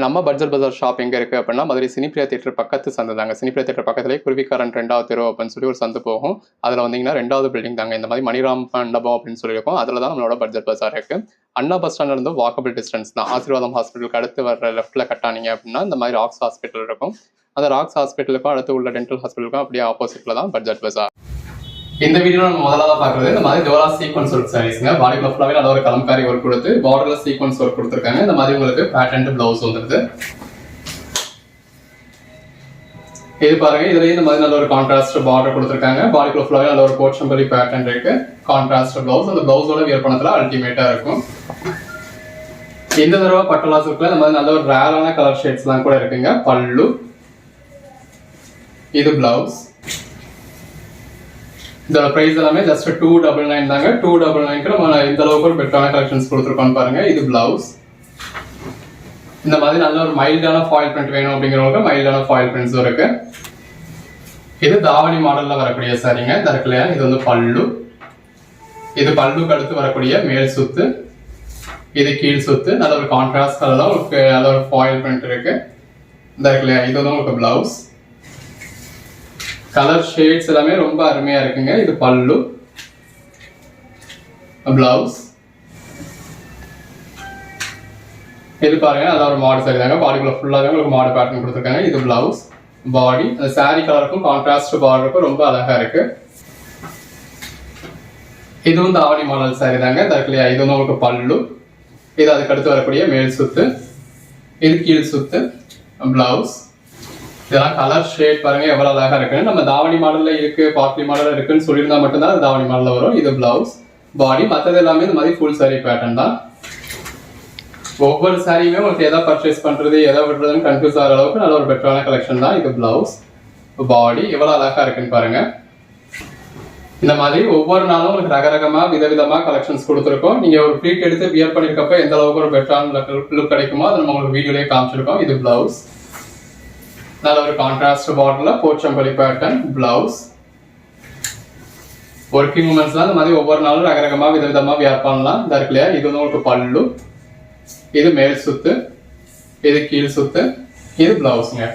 நம்ம பட்ஜெட் பஜார் ஷாப் எங்கே இருக்குது அப்படின்னா மதுரை சினிப்பிரியா தியேட்டர் பக்கத்து சந்து தாங்க. சினிப்பிரியா தியேட்டர் பக்கத்துலேயே குருவிக்காரன் 2வது தெரு அப்படின்னு சொல்லி ஒரு சந்து போகும். அதில் வந்தீங்கன்னா 2வது பில்டிங் தாங்க. இந்த மாதிரி மணிராம் மண்டபம் அப்படின்னு சொல்லியிருக்கோம். அதில் தான் நம்மளோட பட்ஜெட் பஜார் இருக்குது. அண்ணா பஸ் ஸ்டாண்ட்ல இருந்து வாக்கபிள் டிஸ்டன்ஸ் தான். ஆசீர்வாதம் ஹாஸ்பிட்டலுக்கு அடுத்து வர லெஃப்ட்டில் கட்டானீங்க அப்படின்னா இந்த மாதிரி ராக்ஸ் ஹாஸ்பிட்டல் இருக்கும். அந்த ராக்ஸ் ஹாஸ்பிட்டலுக்கும் அடுத்து உள்ள டென்டல் ஹாஸ்பிட்டலுக்கும் அப்படியே ஆப்போசிட்டில் தான் பட்ஜெட் பஜார். இந்த வீடியோவில் நம்ம முதலாக பார்க்குறது இந்த மாதிரி டோலா சீக்வன்ஸ் ஒர்க் சாரீஸ்ங்க. பாடிக்குள்ள ஃபுல்லாகவே நல்ல ஒரு கலம்காரி ஒர்க் கொடுத்து பார்டர்ல சீக்வன்ஸ் ஒர்க் கொடுத்துருக்காங்க. இந்த மாதிரி உங்களுக்கு பேட்டர்ன் பிளவுஸ் வந்துருது. இது பாருங்க, இதுலயே இந்த மாதிரி நல்ல ஒரு கான்ட்ராஸ்ட் பார்டர் கொடுத்துருக்காங்க. பாடிக்குள்ள ஃபுல்லாகவே நல்ல ஒரு போச்சம்பள்ளி பேட்டர்ன் இருக்கு. கான்ட்ராஸ்ட் பிளவுஸ், அந்த பிளவுஸோட வியர் பண்ணதுல அல்டிமேட்டா இருக்கும். இந்த தடவை பட்டோலா சில்க்ல இந்த மாதிரி நல்ல ஒரு ரேரான கலர் ஷேட்ஸ்லாம் கூட இருக்குங்க. பல்லு, இது பிளவுஸ். இந்த பிரைஸ் எல்லாமே ஜஸ்ட் 299 தாங்க. 299க்கு நம்ம இந்த அளவுக்கு ஒரு பெட்டரான கலெக்ஷன்ஸ் கொடுத்துருக்கோம் பாருங்க. இது பிளவுஸ். இந்த மாதிரி நல்ல ஒரு மைல்டான ஃபாயில் பிரிண்ட் வேணும் அப்படிங்கிறவங்க மைல்டான ஃபாயில் பிரிண்ட்ஸும் இருக்கு. இது தாவணி மாடல்ல வரக்கூடிய சாரிங்க. இந்த இருக்குல்லையா, இது வந்து பல்லு. இது பல்லுக்கு அடுத்து வரக்கூடிய மேல் சுத்து, இது கீழ் சுத்து. நல்ல ஒரு கான்ட்ராஸ்ட் கலர்ல உங்களுக்கு நல்ல ஒரு ஃபாயில் பிரிண்ட் இருக்கு. இந்த இருக்குல்லையா, இது வந்து உங்களுக்கு பிளவுஸ். கலர் ஷேட்ஸ் எல்லாமே ரொம்ப அருமையா இருக்குங்க. இது பல்லு, பிளவுஸ். இது பாருங்க, நல்ல ஒரு மாடு சாரி தாங்க. பாடிக்குள்ள ஃபுல்லாவே உங்களுக்கு மாடு பேட்டர்ன் கொடுத்துருக்காங்க. இது பிளவுஸ். பாடி அந்த சாரி கலருக்கும் கான்ட்ராஸ்ட் பார்டருக்கும் ரொம்ப அழகா இருக்கு. இதுவும் தாவணி மாடல் சாரி தாங்க. தற்கலையா, இது வந்து உங்களுக்கு பல்லு. இது அதுக்கு அடுத்து வரக்கூடிய மேல் சுத்து, இது கீழ் சுத்து, பிளவுஸ். இதெல்லாம் கலர் ஷேட் பாருங்க எவ்வளவு அழகா இருக்குன்னு. நம்ம தாவணி மாடல்ல இருக்கு, பாட்லி மாடல்ல இருக்குன்னு சொல்லியிருந்தா மட்டும்தான் அது தாவணி மாடல்ல வரும். இது பிளவுஸ், பாடி. மற்றது எல்லாமே இந்த மாதிரி ஃபுல் சாரி பேட்டர்ன் தான். ஒவ்வொரு சாரியுமே உங்களுக்கு எதை பர்ச்சேஸ் பண்றது எதை விடுறதுன்னு கன்ஃபியூஸ் ஆகிற அளவுக்கு நல்ல ஒரு பெட்டரான கலெக்ஷன் தான். இது பிளவுஸ், பாடி. எவ்வளவு அழகா இருக்குன்னு பாருங்க. இந்த மாதிரி ஒவ்வொரு நாளும் உங்களுக்கு ரகரகமா விதவிதமா கலெக்ஷன்ஸ் கொடுத்துருக்கோம். நீங்க ஒரு ப்ளீட் எடுத்து வியர் பண்ணிருக்கப்ப எந்த அளவுக்கு ஒரு பெட்டரான லுக் கிடைக்குமோ அதை நம்ம உங்களுக்கு வீடியோலயே காமிச்சிருக்கோம். இது பிளவுஸ். நல்ல ஒரு கான்ட்ராஸ்ட் பார்டர்ல போச்சம்பள்ளி பேட்டர்ன், பிளவுஸ். ஒர்க்கிங் உமன்ஸ்லாம் இந்த மாதிரி ஒவ்வொரு நாளும் ரகரகமா விதவிதமா வியர் பண்ணலாம். இந்த இருக்குல்லையா, இது வந்து உங்களுக்கு பல்லு, இது மேல் சுத்து, இது கீழ் சுத்து, இது பிளவுஸ்ங்க.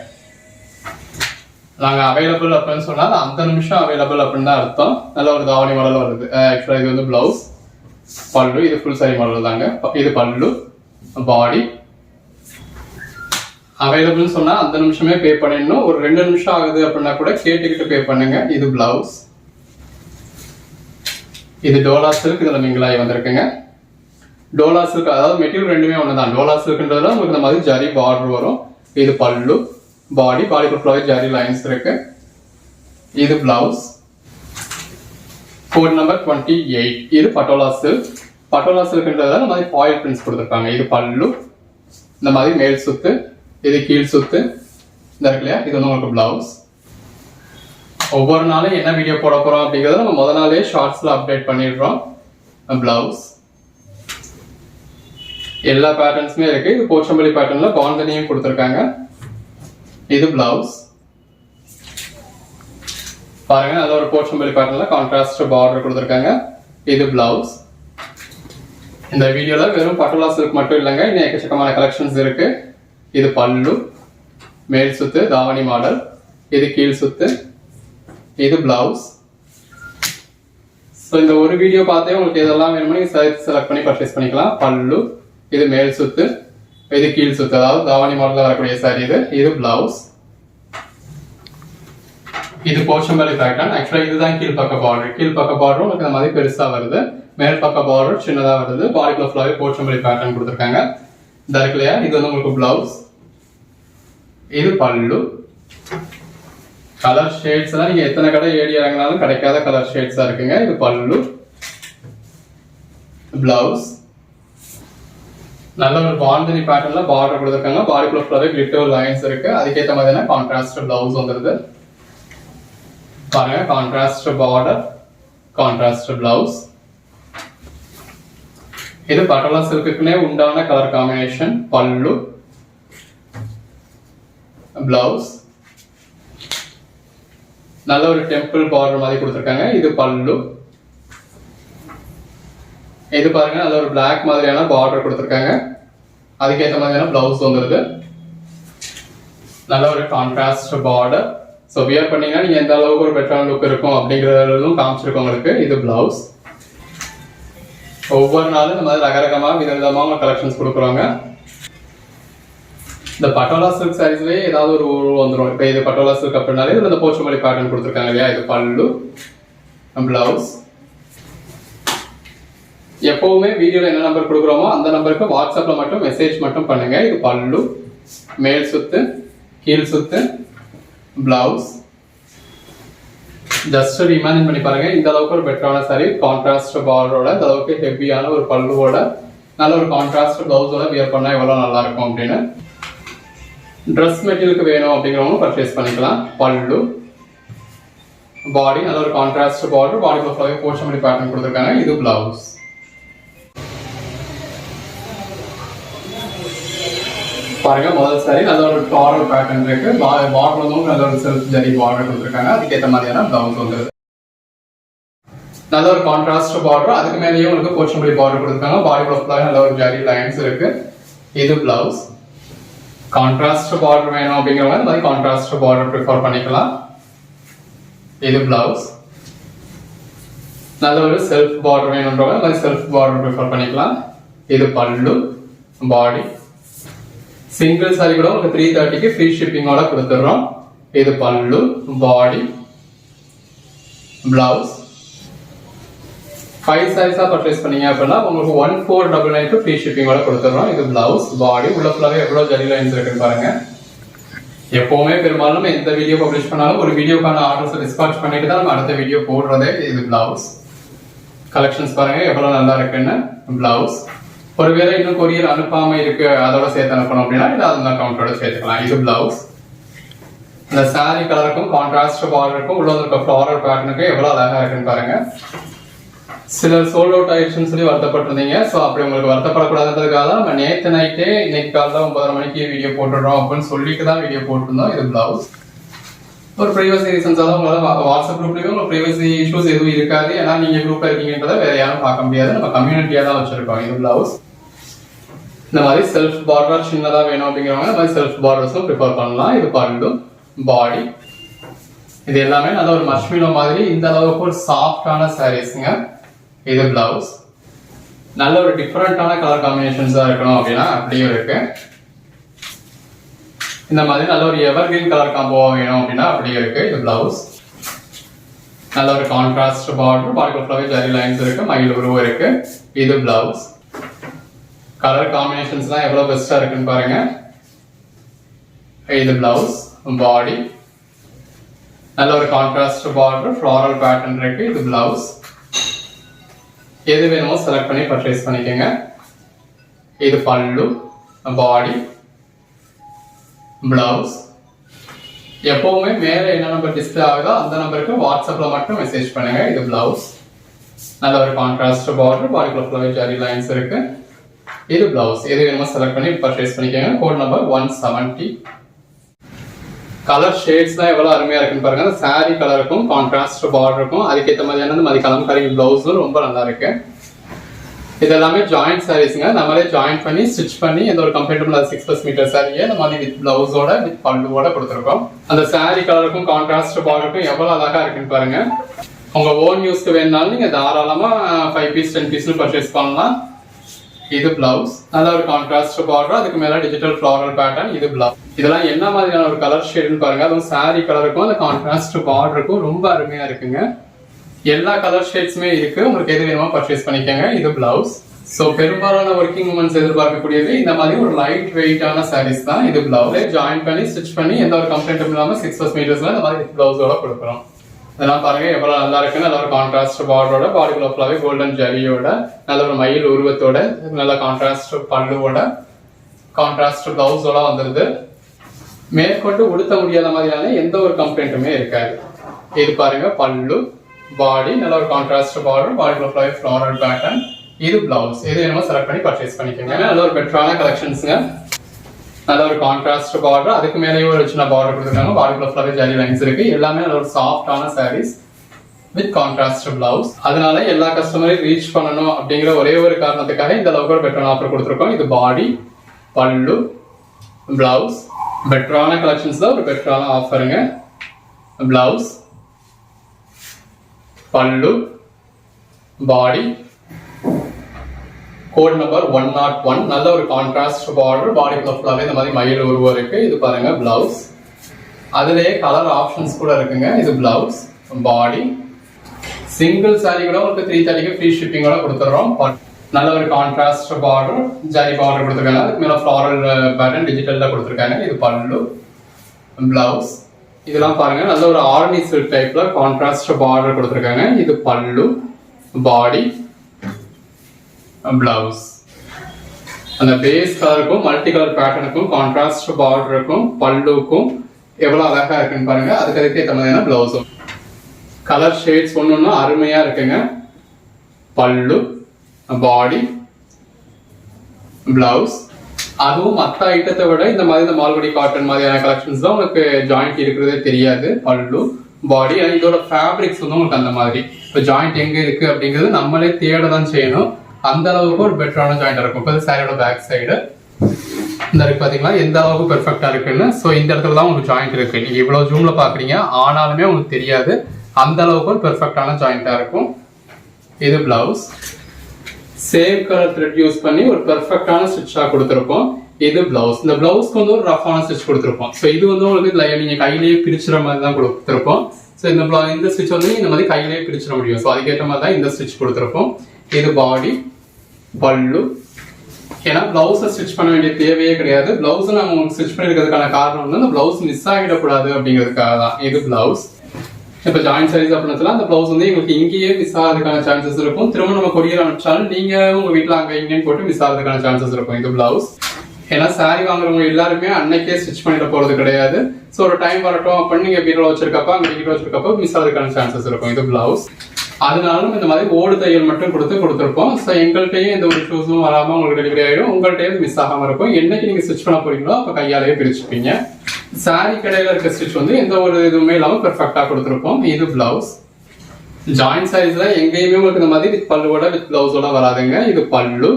நாங்க அவைலபிள் அப்படின்னு சொன்னா அந்த நிமிஷம் அவைலபிள் அப்படின்னு தான் அர்த்தம். நல்ல ஒரு தாவணி மாடல் வருது. ஆக்சுவலா இது வந்து பிளவுஸ், பல்லு. இது ஃபுல் சாரி மாடல் தாங்க. இது பல்லு, பாடி. அவைலபிள் சொன்னா அந்த நிமிஷமே பே பண்ணிடணும். ஒரு 2 நிமிஷம் ஆகுது அப்படின்னா கூட கேட்டுக்கிட்டு பே பண்ணுங்க. இது பிளவுஸ். இது டோலா சில்க். இதுல மிங்கிலாகி வந்திருக்குங்க. டோலா சில்க், அதாவது மெட்டீரியல் ரெண்டுமே ஒண்ணுதான். டோலா சில்க்ன்றதுல உங்களுக்கு இந்த மாதிரி ஜரி பார்டர் வரும். இது பல்லு, பாடி. பாடிக்கு ஃபுல்லாவே ஜரி லைன்ஸ் இருக்கு. இது பிளவுஸ். Code number 28. இது பட்டோலா சில்க். பட்டோலா சில்க்ன்றதுல இந்த மாதிரி ஃபாயில் பிரிண்ட்ஸ் கொடுத்துருக்காங்க. இது பல்லு, இந்த மாதிரி மேல் சுத்து, இது கீழ் சுத்து. இந்த இருக்குல்லையா, இது வந்து உங்களுக்கு பிளவுஸ். ஒவ்வொரு நாளும் என்ன வீடியோ போட போறோம் அப்படிங்கறத நம்ம முதல் நாளே ஷார்ட்ஸ்ல அப்டேட் பண்ணிடுறோம். பிளவுஸ். எல்லா பேட்டர்ன்ஸுமே இருக்கு. இது போச்சம்பள்ளி பேட்டர்ன்ல பாந்தனியும் கொடுத்துருக்காங்க. இது பிளவுஸ். பாருங்க, நல்ல ஒரு போச்சம்பள்ளி பேட்டர்ன்ல கான்ட்ராஸ்ட் பார்டர் கொடுத்துருக்காங்க. இது பிளவுஸ். இந்த வீடியோல வெறும் பட்டோலா சில்க் மட்டும் இல்லைங்க, இன்னும் எக்கச்சக்கமான கலெக்ஷன்ஸ் இருக்கு. இது பல்லு, மேல் சுத்து, தாவணி மாடல். இது கீழ் சுத்து, இது பிளவுஸ். ஸோ இந்த ஒரு வீடியோ பார்த்தே உங்களுக்கு எதெல்லாம் வேணுமோ நீங்க செலக்ட் பண்ணி பர்ச்சேஸ் பண்ணிக்கலாம். பல்லு, இது மேல் சுத்து, இது கீழ் சுத்து, அதாவது தாவணி மாடல்ல வரக்கூடிய சாரி இது. இது பிளவுஸ். இது போச்சம்பள்ளி பேட்டர்ன். ஆக்சுவலா இதுதான் கீழ் பக்க பார்டர். கீழ் பக்க பார்டரும் உங்களுக்கு இந்த மாதிரி பெருசா வருது, மேல் பக்க பார்டர் சின்னதா வருது. பாடிக்குள்ள ஃபுல்லாவே போச்சம்பள்ளி பேட்டர்ன் கொடுத்துருக்காங்க. இந்த இருக்குல்லையா, இது வந்து உங்களுக்கு பிளவுஸ். இது பல்லு. கலர் ஷேட்ஸ் எல்லாம் நீங்க எத்தனை கடை ஏடி இறங்கினாலும் கிடைக்காத கலர் ஷேட்ஸா இருக்குங்க. இது பல்லு, பிளவுஸ். நல்ல ஒரு பாந்தனி பேட்டர்ன்ல பார்டர் கொடுத்துருக்காங்க. பாடிக்குள்ள ஃபுல்லாவே கிளிட்டர் லைன்ஸ் இருக்கு. அதுக்கேற்ற மாதிரியான கான்ட்ராஸ்ட் பிளவுஸ் வந்துருது. பாருங்க, கான்ட்ராஸ்ட் பார்டர், கான்ட்ராஸ்ட் பிளவுஸ். இது பட்டோலா சில்க்குக்குனே உண்டான கலர் காம்பினேஷன். பல்லு, பிளவுஸ். நல்ல ஒரு டெம்பிள் பார்டர் மாதிரி கொடுத்துருக்காங்க. இது பல்லு. இது பாருங்க, நல்ல ஒரு பிளாக் மாதிரியான பார்டர் கொடுத்துருக்காங்க. அதுக்கேற்ற மாதிரியான பிளவுஸ் வந்துருது. நல்ல ஒரு கான்ட்ராஸ்ட் பார்டர். ஸோ வியர் பண்ணீங்கன்னா நீங்க எந்த அளவுக்கு ஒரு பெட்டரான லுக் இருக்கும் அப்படிங்கறதும் காமிச்சிருக்கோம் உங்களுக்கு. இது பிளவுஸ். ஒவ்வொரு நாளும் இந்த மாதிரி ரகரகமா விதவிதமா கலெக்ஷன்ஸ் கொடுக்குறாங்க. இந்த பட்டோலா சில்க் சாரீஸ்லயே ஏதாவது ஒரு வந்துடும். இப்போ இது பட்டோலா சில்க் அப்படின்னாலே இதுல இந்த போச்சமல்லி பேட்டர்ன் கொடுத்துருக்காங்க இல்லையா. இது பல்லு, பிளவுஸ். எப்பவுமே வீடியோல என்ன நம்பர் கொடுக்குறோமோ அந்த நம்பருக்கு வாட்ஸ்அப்ல மட்டும் மெசேஜ் மட்டும் பண்ணுங்க. இது பல்லு, மேல் சுத்து, கீழ் சுத்து, பிளவுஸ். ஜஸ்ட் இமேஜின் பண்ணி பாருங்க, இந்த அளவுக்கு ஒரு பெட்டரான சாரி கான்ட்ராஸ்ட் பார்டரோட, இந்த அளவுக்கு ஹெவியான ஒரு பல்லுவோட, நல்ல ஒரு கான்ட்ராஸ்ட் பிளவுஸோட வியர் பண்ணா எவ்வளவு நல்லா இருக்கும் அப்படின்னு. ட்ரெஸ் மெட்டீரியலுக்கு வேணும் அப்படிங்கிறவங்க பர்ச்சேஸ் பண்ணிக்கலாம். பல்லு, பாடி நல்ல ஒரு கான்ட்ராஸ்ட் பார்டர், பாடிக்குள்ள ஃபுல்லாவே போச்சமல்லி பேட்டர்ன் கொடுத்துருக்காங்க. இது பிளவுஸ். பாருங்க, முதல் சாரி நல்ல ஒரு ஃப்ளாரல் பேட்டர்ன் இருக்கு. பார்டர்லும் நல்ல ஒரு செல்ஃப் ஜரி பார்டர் கொடுத்துருக்காங்க. அதுக்கேற்ற மாதிரியான பிளவுஸ் வந்துருது. நல்ல ஒரு கான்ட்ராஸ்ட் பார்டர், அதுக்கு மேலேயும் உங்களுக்கு போச்சமல்லி பார்டர் கொடுத்துருக்காங்க. பாடிக்குள்ள ஃபுல்லாவே நல்ல ஒரு ஜரி லைன்ஸ் இருக்கு. இது பிளவுஸ். கான்ட்ராஸ்ட் பார்டர் வேணும் அப்படிங்கிறவங்க இந்த மாதிரி கான்ட்ராஸ்ட் பார்டர் ப்ரிஃபர் பண்ணிக்கலாம். இது பிளவுஸ். நல்ல ஒரு செல்ஃப் பார்டர் வேணும்ன்றவங்க இந்த மாதிரி செல்ஃப் பார்டர் ப்ரிஃபர் பண்ணிக்கலாம். இது பல்லு, பாடி. சிங்கிள் சாரி கூட உங்களுக்கு 330க்கு ஃப்ரீ ஷிப்பிங்கோட கொடுத்துடுறோம். இது பல்லு, பாடி, பிளவுஸ். 5 சாரீஸா பர்ச்சேஸ் பண்ணீங்க அப்படின்னா உங்களுக்கு 1499க்கு ஃப்ரீ ஷிப்பிங்கோட கொடுத்துடுறோம். இது பிளவுஸ், பாடி. உள்ள ஃபுல்லாவே எவ்வளவு ஜரி லைன்ஸ் இருக்குன்னு பாருங்க. எப்பவுமே பெரும்பாலும் நம்ம எந்த வீடியோ பப்ளிஷ் பண்ணாலும் ஒரு வீடியோக்கான ஆர்டர்ஸ் டிஸ்பாட்ச் பண்ணிட்டு தான் நம்ம அடுத்த வீடியோ போடுறதே. இது பிளவுஸ். கலெக்ஷன்ஸ் பாருங்க எவ்வளவு நல்லா இருக்குன்னு. பிளவுஸ். ஒருவேளை இன்னும் கொரியர் அனுப்பாம இருக்கு, அதோட சேர்த்து அனுப்பணும் அப்படின்னா இது அந்த கவுண்டரோட சேர்த்துக்கலாம். இது பிளவுஸ். இந்த சாரி கலருக்கும் கான்ட்ராஸ்ட் பார்டருக்கும் உள்ள இருக்க ஃப்ளாரல் பேட்டர்னுக்கு எவ்வளவு அழகா இருக்குன்னு பாருங்க. சிலர் சோல்ட் அவுட் ஆயிடுச்சுன்னு சொல்லி வருத்தப்பட்டிருந்தீங்க. ஸோ அப்படி உங்களுக்கு வருத்தப்படக்கூடாதுன்றதுக்காக தான் நம்ம நேற்று நைட்டே இன்னைக்கு காலைல 9:30 மணிக்கு வீடியோ போட்டுடுறோம் அப்படின்னு சொல்லிட்டு தான் வீடியோ போட்டிருந்தோம். இது பிளவுஸ். ஒரு பிரைவசி ரீசன்ஸால உங்களால வாட்ஸ்அப் குரூப்லயும் உங்களுக்கு பிரைவசி இஷ்யூஸ் எதுவும் இருக்காது. ஏன்னா நீங்க குரூப்ல இருக்கீங்கன்றத வேற யாரும் பார்க்க முடியாது. நம்ம கம்யூனிட்டியா தான் வச்சிருக்கோம். இது பிளவுஸ். இந்த மாதிரி செல்ஃப் பார்டர் சின்னதா வேணும் அப்படிங்கிறவங்க இந்த மாதிரி செல்ஃப் பார்டர்ஸும் ப்ரிஃபர் பண்ணலாம். இது பல்லு, பாடி. இது எல்லாமே நல்ல ஒரு மஷ்மிலோ மாதிரி இந்த அளவுக்கு ஒரு சாஃப்டான சாரீஸ்ங்க. இது பிளவுஸ். நல்ல ஒரு டிஃபரெண்டான கலர் காம்பினேஷன்ஸா இருக்கணும் அப்படின்னா அப்படியும் இருக்கு. இந்த மாதிரி நல்ல ஒரு எவர்கிரீன் கலர் காம்போவா வேணும் அப்படின்னா அப்படியும் இருக்கு. இது பிளவுஸ். நல்ல ஒரு கான்ட்ராஸ்ட் பார்டர், பாடிக்குள்ள ஃபுல்லாவே ஜரி லைன்ஸ் இருக்கு, மயில் உருவம் இருக்கு. இது பிளவுஸ். கலர் காம்பினேஷன்ஸ்லாம் எவ்வளவு பெஸ்டா இருக்குன்னு பாருங்க. இது பிளவுஸ், பாடி. நல்ல ஒரு கான்ட்ராஸ்ட் பார்டர், ஃப்ளாரல் பேட்டர்ன் இருக்கு. இது பிளவுஸ். எது வேணுமோ செலக்ட் பண்ணி பர்ச்சேஸ் பண்ணிக்கோங்க. இது பல்லு, பாடி, பிளவுஸ். எப்பவுமே மேல என்ன நம்பர் டிஸ்பிளே ஆகுதோ அந்த நம்பருக்கு வாட்ஸ்அப்ல மட்டும் மெசேஜ் பண்ணுங்க. இது பிளவுஸ். நல்ல ஒரு கான்ட்ராஸ்ட் பார்டர், பாடிக்குள்ள ஃபுல்லாவே ஜரி லைன்ஸ் இருக்கு. இது பிளவுஸ். எது வேணுமோ செலக்ட் பண்ணி பர்ச்சேஸ் பண்ணிக்கோங்க. Code number 170. கலர் ஷேட்ஸ் தான் எவ்வளவு அருமையா இருக்குன்னு பாருங்க. அந்த சாரி கலருக்கும் கான்ட்ராஸ்ட் பார்டருக்கும் அதுக்கேற்ற மாதிரியான இந்த மாதிரி கலம்காரி பிளவுஸும் ரொம்ப நல்லா இருக்கு. இது எல்லாமே ஜாயிண்ட் சாரீஸ்ங்க. நம்மளே ஜாயின் பண்ணி ஸ்டிச் பண்ணி எந்த ஒரு கம்ஃபர்டபுள் 6+ மீட்டர் சாரியை இந்த மாதிரி வித் பிளவுஸோட வித் பல்லுவோட கொடுத்துருக்கோம். அந்த சாரி கலருக்கும் கான்ட்ராஸ்ட் பார்டருக்கும் எவ்வளவு அழகா இருக்குன்னு பாருங்க. உங்க ஓன் யூஸ்க்கு வேணும்னாலும் நீங்க தாராளமா 5 பீஸ் 10 பீஸ் பர்ச்சேஸ் பண்ணலாம். இது பிளவுஸ். நல்ல ஒரு கான்ட்ராஸ்ட் பார்டர், அதுக்கு மேல டிஜிட்டல் ஃப்ளாரல் பேட்டர்ன். இது பிளவுஸ். இதெல்லாம் என்ன மாதிரியான ஒரு கலர் ஷேட்னு பாருங்க. அதுவும் சாரி கலருக்கும் அந்த கான்ட்ராஸ்ட் பார்டருக்கும் ரொம்ப அருமையா இருக்குங்க. எல்லா கலர் ஷேட்ஸுமே இருக்கு. உங்களுக்கு எது வேணுமோ பர்ச்சேஸ் பண்ணிக்கோங்க. இது பிளவுஸ். ஸோ பெரும்பாலான ஒர்க்கிங் உமன்ஸ் எதிர்பார்க்கக்கூடியது இந்த மாதிரி ஒரு லைட் வெயிட்டான சாரீஸ் தான். இது பிளவுஸ் ஜாயின் பண்ணி ஸ்டிச் பண்ணி எந்த ஒரு கம்ப்ளைண்ட்டும் இல்லாம 6+ மீட்டர்ஸ்ல இந்த மாதிரி பிளவுஸோட கொடுக்குறோம். இதெல்லாம் பாருங்க எவ்வளவு நல்லா இருக்கு. நல்ல ஒரு கான்ட்ராஸ்ட் பார்டரோட, பாடிக்குள்ள ஃபுல்லாவே கோல்டன் ஜரியோட, நல்ல ஒரு மயில் உருவத்தோட, நல்ல கான்ட்ராஸ்ட் பல்லுவோட, கான்ட்ராஸ்ட் பிளவுஸோட வந்துருது. மேற்கொண்டு உடுத்த முடியாத மாதிரியான எந்த ஒரு கம்ப்ளைண்ட்டுமே இருக்காது. இது பாருங்க பல்லு, பாடி. நல்ல ஒரு கான்ட்ராஸ்ட் பார்டர், பாடிக்குள்ள ஃபுல்லாவே ஃப்ளாரல் பேட்டர்ன். இது பிளவுஸ். எது வேணுமோ செலக்ட் பண்ணி பர்ச்சேஸ் பண்ணிக்கோங்க. நல்ல ஒரு பெட்டரான கலெக்ஷன்ஸ்ங்க. நல்ல ஒரு கான்ட்ராஸ்ட் பார்டர், அதுக்கு மேலேயே ஒரு சின்ன பார்டர் கொடுத்துருக்காங்க. பாடிக்குள்ள ஃபுல்லாவே ஜரி லைன்ஸ் இருக்கு. எல்லாமே நல்ல ஒரு சாஃப்டான சாரீஸ் வித் கான்ட்ராஸ்ட் பிளவுஸ். அதனால எல்லா கஸ்டமரையும் ரீச் பண்ணணும் அப்படிங்கிற ஒரே ஒரு காரணத்துக்காக இந்த அளவுக்கு ஒரு பெட்டரான ஆஃபர் கொடுத்துருக்கோம். இது பாடி, பல்லு, பிளவுஸ். பெட்டரான கலெக்ஷன்ஸ்ல ஒரு பெட்டரான ஆஃபருங்க. பிளவுஸ், பல்லு, பாடி, கோட் நம்பர் 101. நல்ல ஒரு கான்ட்ராஸ்ட் பார்டர், பாடி ஃபுல்லாவே இந்த மாதிரி மயில் உருவம் இருக்கு. இது பாருங்க பிளவுஸ். அதுலயே கலர் ஆப்ஷன்ஸ் கூட இருக்குங்க. இது பிளவுஸ், பாடி. சிங்கிள் சாரி கூட உங்களுக்கு 330 ஃப்ரீ ஷிப்பிங்கோட கொடுத்துறோம். நல்ல ஒரு கான்ட்ராஸ்ட் பார்டர், ஜரி பார்டர் கொடுத்துருக்காங்க. அதுக்கு மேல ஃப்ளாரல் பேட்டர்ன் டிஜிட்டல்ல கொடுத்துருக்காங்க. இது பல்லு, பிளவுஸ். இதெல்லாம் பாருங்க நல்ல ஒரு ஆர்னி சில்க் டைப்ல கான்ட்ராஸ்ட் பார்டர் கொடுத்துருக்காங்க. இது பல்லு, பாடி, பிளவுஸ். அந்த பேஸ் கலருக்கும் மல்டி கலர் பேட்டர்னுக்கும் கான்ட்ராஸ்ட் பார்டருக்கும் பல்லுக்கும் எவ்வளவு அழகா இருக்குன்னு பாருங்க. அதுக்கு ஏற்ற மாதிரியான பிளவுஸும் கலர் ஷேட்ஸ் ஒன்னொன்னு அருமையா இருக்குங்க. பல்லு, பாடி, பிளவுஸ். அதுவும் மற்ற ஐட்டத்தை விட இந்த மாதிரி இந்த மால்குடி காட்டன் மாதிரியான கலெக்ஷன்ஸ் தான் உங்களுக்கு ஜாயிண்ட் இருக்கிறதே தெரியாது. பல்லு, பாடி. இதோட ஃபேப்ரிக்ஸ் வந்து உங்களுக்கு அந்த மாதிரி இப்போ ஜாயிண்ட் எங்க இருக்கு அப்படிங்கிறது நம்மளே தேட தான் செய்யணும். அந்த அளவுக்கு ஒரு பெட்டரான ஜாயிண்டா இருக்கும். இப்போ சாரியோட பேக் சைடு இந்த இருக்கு பாத்தீங்களா, எந்த அளவுக்கு பெர்ஃபெக்டா இருக்குன்னு. ஸோ இந்த இடத்துல தான் உங்களுக்கு ஜாயிண்ட் இருக்கு. நீங்க இவ்வளவு ஜூம்ல பாக்குறீங்க, ஆனாலுமே உங்களுக்கு தெரியாது அந்த அளவுக்கு ஒரு பெர்ஃபெக்டான ஜாயிண்டா இருக்கும். இது blouse. Same colour thread use பண்ணி ஒரு பெர்ஃபெக்டான ஸ்டிச்சா கொடுத்துருப்போம். இது பிளவுஸ். இந்த பிளவுஸ்க்கு வந்து ஒரு ரஃபான ஸ்டிச் கொடுத்துருப்போம். ஸோ இது வந்து உங்களுக்கு நீங்க கையிலேயே பிரிச்சுற மாதிரி தான் கொடுத்துருப்போம். ஸோ இந்த ஸ்டிச் வந்து இந்த மாதிரி கையிலேயே பிரிச்சிட முடியும். ஸோ அதுக்கேற்ற மாதிரி தான் இந்த ஸ்டிச் கொடுத்துருப்போம். இது பாடி, பல்லு. ஏன்னா பிளவுஸை ஸ்டிச் பண்ண வேண்டிய தேவையே கிடையாது. பிளவுஸ் நம்ம உங்களுக்கு ஸ்டிச் பண்ணிருக்கிறதுக்கான காரணம் வந்து அந்த பிளவுஸ் மிஸ் ஆகிடக்கூடாது அப்படிங்கிறதுக்காக தான். இது பிளவுஸ். இப்போ ஜாயிண்ட் சாரீஸ் அப்படின்னா அந்த பிளவுஸ் வந்து எங்களுக்கு இங்கேயே மிஸ் ஆகிறதுக்கான சான்சஸ் இருக்கும். திரும்ப நம்ம கொரியர் அனுப்பிச்சாலும் நீங்க உங்க வீட்டில் அங்கே இங்கேன்னு போட்டு மிஸ் ஆகிறதுக்கான சான்சஸ் இருக்கும். இது பிளவுஸ். ஏன்னா சாரி வாங்குறவங்க எல்லாருமே அன்னைக்கே ஸ்டிச் பண்ணிட போறது கிடையாது. ஸோ ஒரு டைம் வரட்டும் அப்படின்னு நீங்க பீரோல வச்சிருக்கப்ப அங்கே வீட்டில் வச்சிருக்கப்ப மிஸ் ஆகிறதுக்கான சான்சஸ் இருக்கும். இது பிளவுஸ். அதனாலும் இந்த மாதிரி ஓடு தையல் மட்டும் கொடுத்துருப்போம். ஸோ எங்கள்கிட்டயும் எந்த ஒரு இஷ்யூஸும் வராமல் உங்களுக்கு டெலிவரி ஆகிடும். உங்கள்கிட்டயும் மிஸ் ஆகாம இருக்கும். என்னைக்கு நீங்க ஸ்டிச் பண்ண போறீங்களோ அப்போ கையாலேயே பிரிச்சுப்பீங்க. சாரி கடையில இருக்க ஸ்டிச் வந்து எந்த ஒரு இதுவுமே இல்லாமல் பெர்ஃபெக்டா கொடுத்துருப்போம். இது பிளவுஸ். ஜாயிண்ட் சாரீஸ்ல எங்கேயுமே உங்களுக்கு இந்த மாதிரி வித் பல்லுவோட வித் பிளவுஸோட வராதுங்க. இது பல்லு,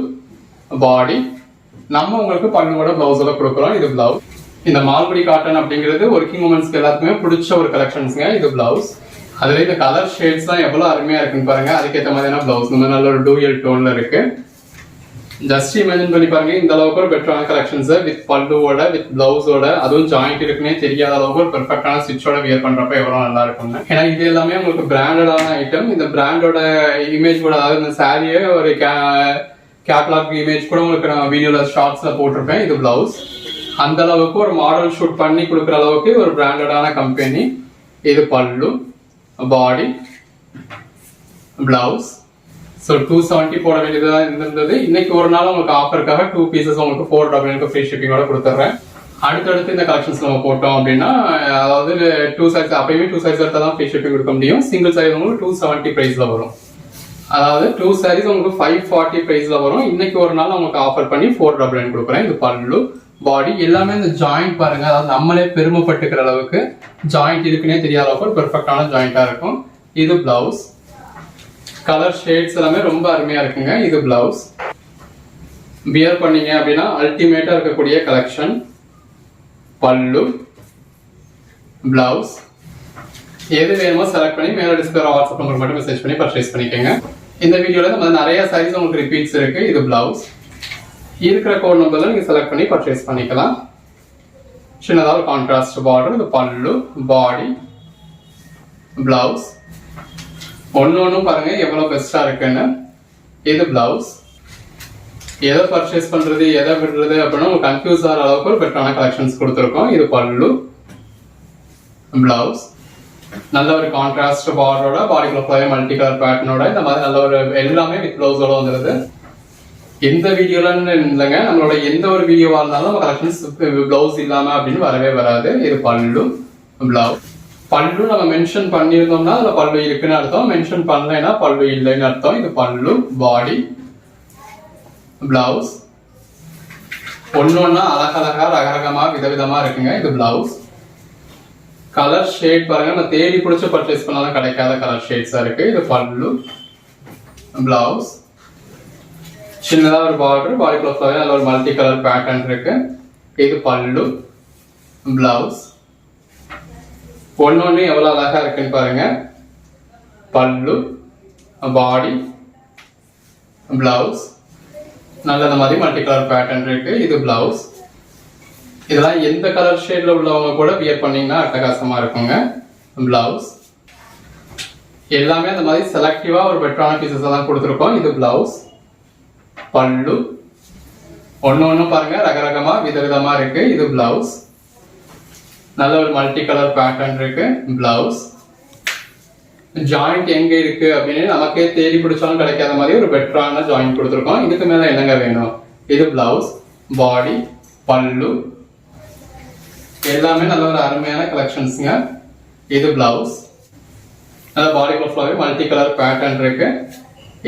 பாடி. நம்ம உங்களுக்கு பல்லுவோட பிளவுஸோட கொடுக்குறோம். இது பிளவுஸ். இந்த மால்குடி காட்டன் அப்படிங்கிறது ஒர்க்கிங் உமன்ஸ்க்கு எல்லாத்துக்குமே பிடிச்ச ஒரு கலெக்ஷன்ஸ்ங்க. இது பிளவுஸ். அதுல இந்த கலர் ஷேட்ஸ் தான் எவ்வளவு அருமையா இருக்குன்னு பாருங்க. அதுக்கேற்ற மாதிரியான பிளவுஸ் இந்த நல்ல ஒரு டூயல் டோன்ல இருக்கு. ஜஸ்ட் இமேஜின் பண்ணி பாருங்க, இந்த அளவுக்கு ஒரு பெட்டரான கலெக்ஷன்ஸ் வித் பல்லுவோட வித் பிளவுஸோட, அதுவும் ஜாயிண்ட் இருக்குன்னே தெரியாத அளவுக்கு ஒரு பெர்ஃபெக்டான ஸ்டிச்சோட வியர் பண்றப்ப எவ்வளவு நல்லா இருக்கும்னு. ஏன்னா இது எல்லாமே உங்களுக்கு பிராண்டடான ஐட்டம். இந்த பிராண்டோட இமேஜ் கூட, அதாவது இந்த சாரியே ஒரு கேட்லாக் இமேஜ் கூட உங்களுக்கு நான் வீடியோல ஷார்ட்ஸ்ல போட்டிருப்பேன். இது பிளவுஸ். அந்த அளவுக்கு ஒரு மாடல் ஷூட் பண்ணி கொடுக்குற அளவுக்கு ஒரு பிராண்டடான கம்பெனி. இது பல்லு, பாடி, பிளவுஸ். ஸோ 270 போட வேண்டியதா இருந்தது. இன்னைக்கு ஒரு நாள் உங்களுக்கு ஆஃபருக்காக 2 பீசஸ் உங்களுக்கு 4 ஃப்ரீ ஷிப்பிங்கோட கொடுத்துட்றேன். அடுத்தடுத்து இந்த கலெக்ஷன்ஸ் நம்ம போட்டோம் அப்படின்னா, அதாவது 2 சைஸ் அப்பயுமே 2 சைஸ் எடுத்தால் தான் ஃப்ரீ ஷிப்பிங் கொடுக்க முடியும். சிங்கிள் சைஸ் உங்களுக்கு 270 பிரைஸ்ல வரும். அதாவது 2 சாரீஸ் உங்களுக்கு 540 பிரைஸ்ல வரும். இன்னைக்கு ஒரு நாள் உங்களுக்கு ஆஃபர் பண்ணி 499 கொடுக்குறேன். இது பல்லு, பாடி. எல்லாமே இந்த ஜாயிண்ட் பாருங்க, அதாவது நம்மளே பெருமைப்பட்டுக்கிற அளவுக்கு ஜாயிண்ட் இருக்குன்னே தெரியாத அளவுக்கு ஒரு பெர்ஃபெக்டான ஜாயிண்டா இருக்கும். இது பிளவுஸ். கலர் ஷேட்ஸ் எல்லாமே ரொம்ப அருமையா இருக்குங்க. இது பிளவுஸ். வியர் பண்ணீங்க அப்படின்னா அல்டிமேட்டா இருக்கக்கூடிய கலெக்ஷன். பல்லு, பிளவுஸ். எது வேணுமோ செலக்ட் பண்ணி மேல டிஸ்பிளே வாட்ஸ்அப் நம்பர் மட்டும் மெசேஜ் பண்ணி பர்ச்சேஸ் பண்ணிக்கோங்க. இந்த வீடியோல நம்ம நிறைய சைஸ் உங்களுக்கு ரிப்பீட்ஸ் இருக்கு. இது பிளவுஸ். இருக்கிற கோட் நம்பர்ல நீங்க செலக்ட் பண்ணி பர்ச்சேஸ் பண்ணிக்கலாம். சின்னதாக கான்ட்ராஸ்ட் பார்டர். இது பல்லு, பாடி, பிளவுஸ். ஒன்னும் பாருங்க எவ்வளவு பெஸ்டா இருக்குன்னு. இது பிளவுஸ். எதை பர்ச்சேஸ் பண்றது எதை விடுறது அப்படின்னு கன்ஃபியூஸ் ஆகிற அளவுக்கு ஒரு பெட்டரான கலெக்ஷன்ஸ் கொடுத்துருக்கோம். இது பல்லு, பிளவுஸ். நல்ல ஒரு கான்ட்ராஸ்ட் பார்டரோட, பாடிக்குள்ள மல்டி கலர் பேட்டர்னோட, இந்த மாதிரி நல்ல ஒரு எல்லாமே வித் பிளவுஸோட வந்துருது. எந்த வீடியோலன்னு இல்லைங்க, நம்மளோட எந்த ஒரு வீடியோவா இருந்தாலும் நம்ம கலெக்ஷன்ஸ் பிளவுஸ் இல்லாம அப்படின்னு வரவே வராது. இது பல்லு, பிளவுஸ். பல்லு நம்ம மென்ஷன் பண்ணியிருந்தோம்னா அதுல பல்லு இருக்குன்னு அர்த்தம். மென்ஷன் பண்ணலைன்னா பல்லு இல்லைன்னு அர்த்தம். இது பல்லு, பாடி, பிளவுஸ். ஒன்னொன்னா அழகழகா ரகரகமா விதவிதமா இருக்குங்க. இது பிளவுஸ். கலர் ஷேட் பாருங்க, நம்ம தேடி பிடிச்சு பர்ச்சேஸ் பண்ணாலும் கிடைக்காத கலர் ஷேட்ஸா இருக்கு. இது பல்லு, பிளவுஸ். சின்னதா ஒரு பார்டர், பாடி க்ளோஸ் நல்ல ஒரு மல்டி கலர் பேட்டர்ன் இருக்கு. இது பல்லு, பிளவுஸ். ஒன்னொன்னு எவ்வளவு அழகா இருக்குன்னு பாருங்க. பல்லு, பாடி, பிளவுஸ். நல்ல இந்த மாதிரி மல்டி கலர் பேட்டர்ன் இருக்கு. இது பிளவுஸ். இதெல்லாம் எந்த கலர் ஷேட்ல உள்ளவங்க கூட வியர் பண்ணீங்கன்னா அட்டகாசமா இருக்குங்க. பிளவுஸ் எல்லாமே அந்த மாதிரி செலக்டிவா ஒரு பெட்டரான பீசஸ் தான் கொடுத்துருக்கோம். இது பிளவுஸ். பல்லு ஒன்னு பாருங்க ரகரகமா விதவிதமா இருக்கு. இது பிளவுஸ். நல்ல ஒரு மல்டி கலர் பேட்டர்ன் இருக்கு. பிளவுஸ். ஜாயிண்ட் எங்க இருக்கு அப்படின்னு நமக்கே தேடி பிடிச்சாலும் கிடைக்காத மாதிரி ஒரு பெட்டரான ஜாயிண்ட் கொடுத்துருக்கோம். இதுக்கு மேல என்னங்க வேணும்? இது பிளவுஸ், பாடி, பல்லு எல்லாமே நல்ல ஒரு அருமையான கலெக்ஷன்ஸ்ங்க. இது பிளவுஸ். நல்ல பாடி ஃபுல்லாவே மல்டி கலர் பேட்டர்ன் இருக்கு.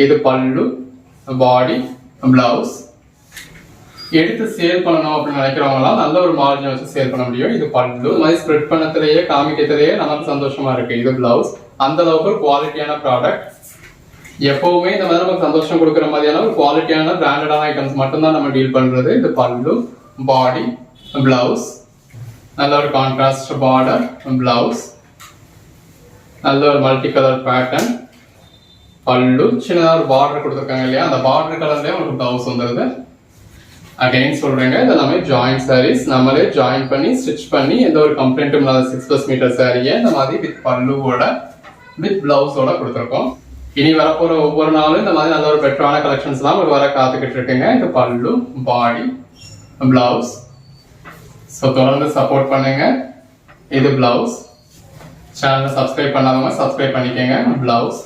இது பல்லு, பாடி, பிளவுஸ். எடுத்து சேல் பண்ணணும் அப்படின்னு நினைக்கிறவங்களாம் நல்ல ஒரு மார்ஜின் வச்சு சேல் பண்ண முடியும். இது பல்லு. இந்த மாதிரி ஸ்ப்ரெட் பண்ணத்திலேயே காமிக்கிறதுலேயே நமக்கு சந்தோஷமா இருக்கு. இது பிளவுஸ். அந்த அளவுக்கு ஒரு குவாலிட்டியான ப்ராடக்ட். எப்பவுமே இந்த மாதிரி நமக்கு சந்தோஷம் கொடுக்குற மாதிரியான ஒரு குவாலிட்டியான பிராண்டடான ஐட்டம்ஸ் மட்டும்தான் நம்ம டீல் பண்றது. இது பல்லு, பாடி, பிளவுஸ். நல்ல ஒரு கான்ட்ராஸ்ட் பார்டர், பிளவுஸ். நல்ல ஒரு மல்டி கலர் பேட்டர்ன், பல்லு. சின்னதாக ஒரு பார்டர் கொடுத்துருக்காங்க இல்லையா, அந்த பார்டர் கலர்லேயே உங்களுக்கு பிளவுஸ் வந்துருது. அகைன் சொல்றேங்க, இது எல்லாமே ஜாயிண்ட் சாரீஸ். நம்மளே ஜாயின் பண்ணி ஸ்டிச் பண்ணி எந்த ஒரு கம்ப்ளைண்ட்டும் இல்லாத 6+ மீட்டர் சாரியை இந்த மாதிரி வித் பல்லுவோட வித் பிளவுஸோட கொடுத்துருக்கோம். இனி வரப்போற ஒவ்வொரு நாளும் இந்த மாதிரி நல்ல ஒரு பெட்டரான கலெக்ஷன்ஸ் எல்லாம் உங்களுக்கு வர காத்துக்கிட்டு இருக்குங்க. இது பல்லு, பாடி, பிளவுஸ். ஸோ தொடர்ந்து சப்போர்ட் பண்ணுங்க. இது பிளவுஸ். சேனலை சப்ஸ்கிரைப் பண்ணாதவங்க சப்ஸ்கிரைப் பண்ணிக்கோங்க. பிளவுஸ்.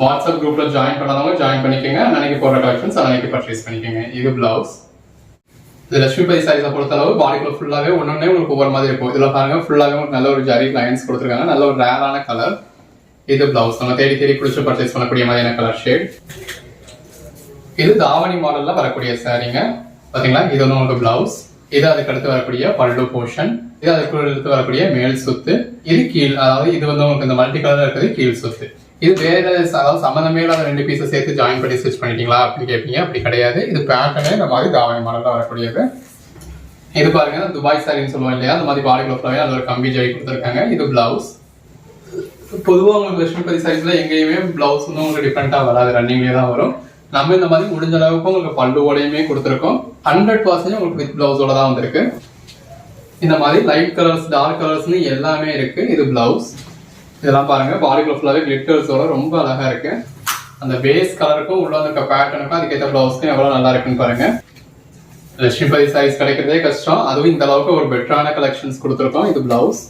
வாட்ஸ்அப் குரூப்ல ஜாயின் பண்ணாதவங்க ஜாயின் பண்ணிக்கோங்க. அன்னைக்கு போடுற கலெக்ஷன்ஸ் அன்னைக்கு பர்ச்சேஸ் பண்ணிக்கோங்க. இது பிளவுஸ். இது லட்சுமிபதி சாரீஸை பொறுத்தளவு பாடிக்குள்ள ஃபுல்லாவே ஒன்னொன்னே உங்களுக்கு ஒவ்வொரு மாதிரி இருக்கும். இதுல பாருங்க ஃபுல்லாவே உங்களுக்கு நல்ல ஒரு ஜரி லைன்ஸ் கொடுத்துருக்காங்க. நல்ல ஒரு ரேரான கலர். இது பிளவுஸ். நம்ம தேடி தேடி பிடிச்சி பர்ச்சேஸ் பண்ணக்கூடிய மாதிரியான கலர் ஷேட். இது தாவணி மாடல்ல வரக்கூடிய சாரீங்க. பாத்தீங்களா, இது வந்து உங்களுக்கு பிளவுஸ். இது அதுக்கு அடுத்து வரக்கூடிய பல்லு போர்ஷன். இது அதுக்கு அடுத்து வரக்கூடிய மேல் சுத்து. இது கீழ், அதாவது இது வந்து உங்களுக்கு இந்த மல்டி கலர் இருக்கிறது கீழ் சுத்து. இது வேற, அதாவது சம்மந்தமே இல்லாத 2 பீஸை சேர்த்து ஜாயின் பண்ணி ஸ்டிச் பண்ணிட்டீங்களா அப்படின்னு கேட்பீங்க. அப்படி கிடையாது. இது பேட்டர்னே இந்த மாதிரி தாவணி மாடல்ல வரக்கூடியது. இது பாருங்க, துபாய் சாரின்னு சொல்லுவோம் இல்லையா, அந்த மாதிரி பாடிக்குள்ள ஃபுல்லாவே அந்த ஒரு கம்பி ஜாய் கொடுத்துருக்காங்க. இது பிளவுஸ். பொதுவாக உங்களுக்கு லட்சுமிபதி சாரீஸ்ல எங்கேயுமே பிளவுஸ் வந்து உங்களுக்கு டிஃப்ரெண்டா வராது, ரன்னிங்லேயே தான் வரும். நம்ம இந்த மாதிரி முடிஞ்ச அளவுக்கு உங்களுக்கு பல்லுவோடையுமே கொடுத்துருக்கோம். 100% உங்களுக்கு வித் பிளவுஸோட தான் வந்திருக்கு. இந்த மாதிரி லைட் கலர்ஸ், டார்க் கலர்ஸ்னு எல்லாமே இருக்கு. இது பிளவுஸ். இதெல்லாம் பாருங்க, பாடிக்குள்ள ஃபுல்லாவே கிளிட்டர்ஸோட ரொம்ப அழகா இருக்கு. அந்த பேஸ் கலருக்கும் உள்ள இருக்க பேட்டர்னுக்கும் அதுக்கேற்ற பிளவுஸ்க்கும் எவ்வளவு நல்லா இருக்குன்னு பாருங்க. லட்சுமிபதி சாரீஸ் கிடைக்கிறதே கஷ்டம், அதுவும் இந்த அளவுக்கு ஒரு பெட்டரான கலெக்ஷன்ஸ் கொடுத்துருக்கோம். இது பிளவுஸ்.